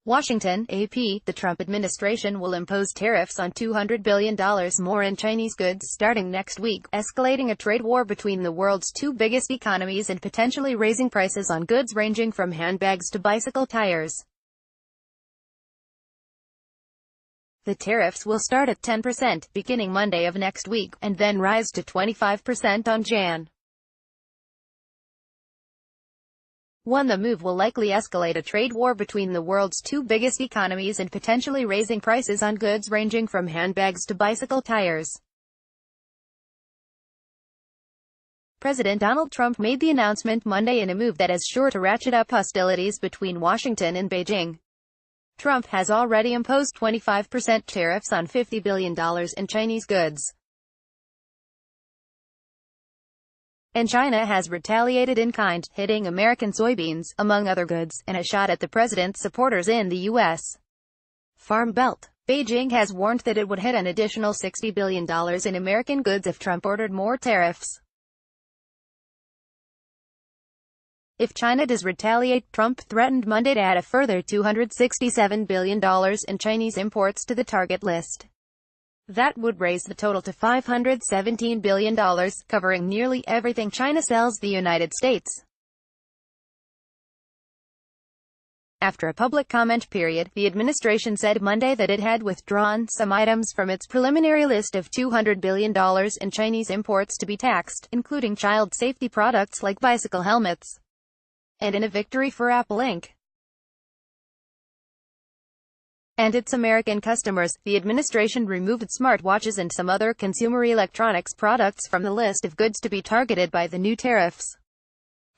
Washington, AP, the Trump administration will impose tariffs on $200 billion more in Chinese goods starting next week, escalating a trade war between the world's two biggest economies and potentially raising prices on goods ranging from handbags to bicycle tires. The tariffs will start at 10%, beginning Monday of next week, and then rise to 25% on Jan. 1. The move will likely escalate a trade war between the world's two biggest economies and potentially raising prices on goods ranging from handbags to bicycle tires. President Donald Trump made the announcement Monday in a move that is sure to ratchet up hostilities between Washington and Beijing. Trump has already imposed 25% tariffs on $50 billion in Chinese goods. And China has retaliated in kind, hitting American soybeans, among other goods, and a shot at the president's supporters in the U.S. Farm Belt. Beijing has warned that it would hit an additional $60 billion in American goods if Trump ordered more tariffs. If China does retaliate, Trump threatened Monday to add a further $267 billion in Chinese imports to the target list. That would raise the total to $517 billion, covering nearly everything China sells the United States. After a public comment period, the administration said Monday that it had withdrawn some items from its preliminary list of $200 billion in Chinese imports to be taxed, including child safety products like bicycle helmets. And in a victory for Apple Inc. and its American customers, the administration removed smartwatches and some other consumer electronics products from the list of goods to be targeted by the new tariffs.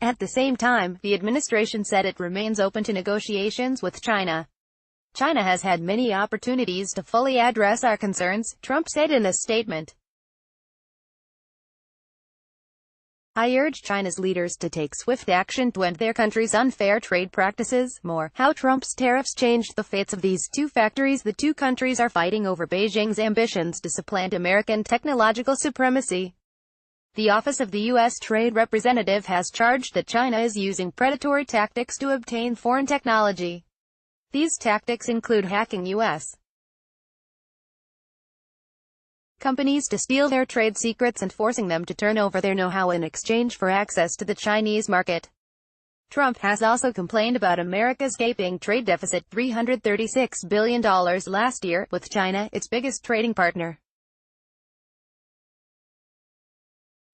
At the same time, the administration said it remains open to negotiations with China. China has had many opportunities to fully address our concerns, Trump said in a statement. I urge China's leaders to take swift action to end their country's unfair trade practices. More, how Trump's tariffs changed the fates of these two factories. The two countries are fighting over Beijing's ambitions to supplant American technological supremacy. The Office of the U.S. Trade Representative has charged that China is using predatory tactics to obtain foreign technology. These tactics include hacking U.S. companies to steal their trade secrets and forcing them to turn over their know-how in exchange for access to the Chinese market. Trump has also complained about America's gaping trade deficit, $336 billion last year, with China, its biggest trading partner.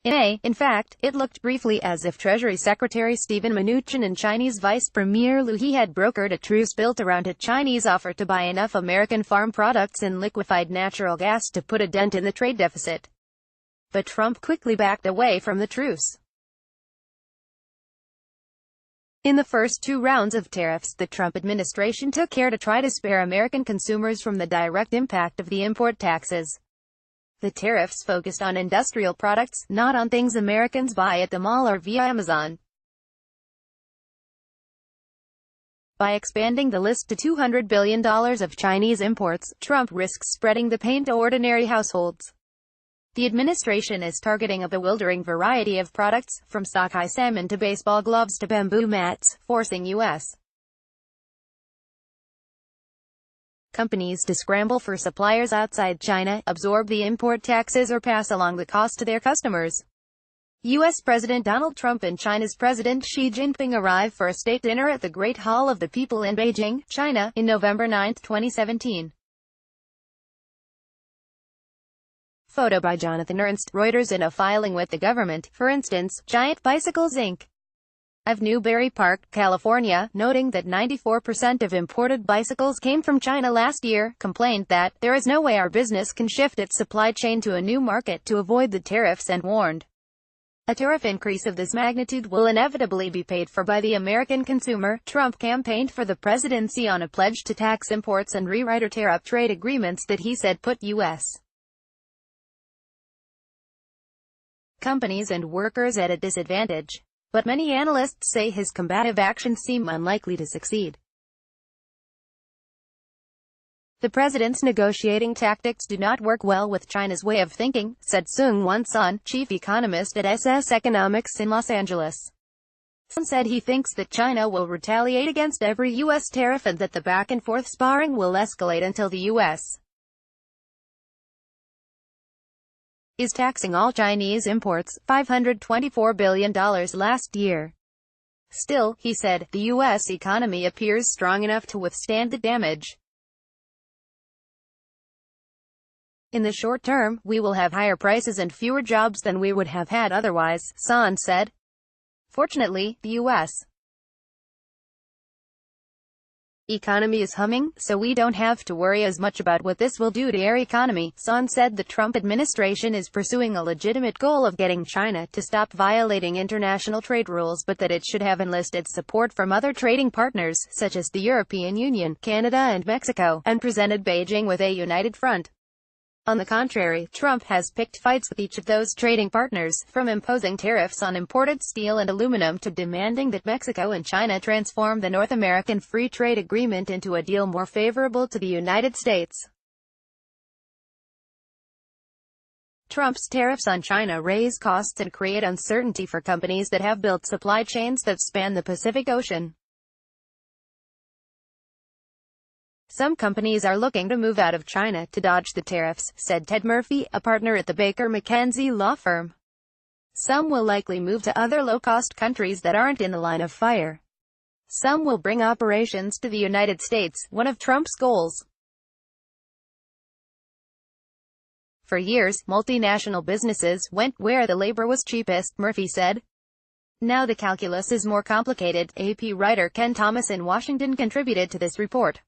In May, in fact, it looked briefly as if Treasury Secretary Steven Mnuchin and Chinese Vice Premier Liu He had brokered a truce built around a Chinese offer to buy enough American farm products and liquefied natural gas to put a dent in the trade deficit. But Trump quickly backed away from the truce. In the first two rounds of tariffs, the Trump administration took care to try to spare American consumers from the direct impact of the import taxes. The tariffs focused on industrial products, not on things Americans buy at the mall or via Amazon. By expanding the list to $200 billion of Chinese imports, Trump risks spreading the pain to ordinary households. The administration is targeting a bewildering variety of products, from sockeye salmon to baseball gloves to bamboo mats, forcing U.S. companies to scramble for suppliers outside China, absorb the import taxes or pass along the cost to their customers. U.S. President Donald Trump and China's President Xi Jinping arrive for a state dinner at the Great Hall of the People in Beijing, China, in November 9, 2017. Photo by Jonathan Ernst, Reuters. In a filing with the government, for instance, Giant Bicycles Inc. of Newbury Park, California, noting that 94% of imported bicycles came from China last year, complained that, there is no way our business can shift its supply chain to a new market to avoid the tariffs, and warned, a tariff increase of this magnitude will inevitably be paid for by the American consumer. Trump campaigned for the presidency on a pledge to tax imports and rewrite or tear up trade agreements that he said put U.S. companies and workers at a disadvantage. But many analysts say his combative actions seem unlikely to succeed. The president's negotiating tactics do not work well with China's way of thinking, said Seung-Won Son, chief economist at SS Economics in Los Angeles. Son said he thinks that China will retaliate against every U.S. tariff and that the back-and-forth sparring will escalate until the U.S. is taxing all Chinese imports, $524 billion last year. Still, he said, the U.S. economy appears strong enough to withstand the damage. In the short term, we will have higher prices and fewer jobs than we would have had otherwise, Son said. Fortunately, the U.S. economy is humming, so we don't have to worry as much about what this will do to our economy. Son said the Trump administration is pursuing a legitimate goal of getting China to stop violating international trade rules, but that it should have enlisted support from other trading partners, such as the European Union, Canada and Mexico, and presented Beijing with a united front. On the contrary, Trump has picked fights with each of those trading partners, from imposing tariffs on imported steel and aluminum to demanding that Mexico and China transform the North American Free Trade Agreement into a deal more favorable to the United States. Trump's tariffs on China raise costs and create uncertainty for companies that have built supply chains that span the Pacific Ocean. Some companies are looking to move out of China to dodge the tariffs, said Ted Murphy, a partner at the Baker McKenzie law firm. Some will likely move to other low-cost countries that aren't in the line of fire. Some will bring operations to the United States, one of Trump's goals. For years, multinational businesses went where the labor was cheapest, Murphy said. Now the calculus is more complicated. AP writer Ken Thomas in Washington contributed to this report.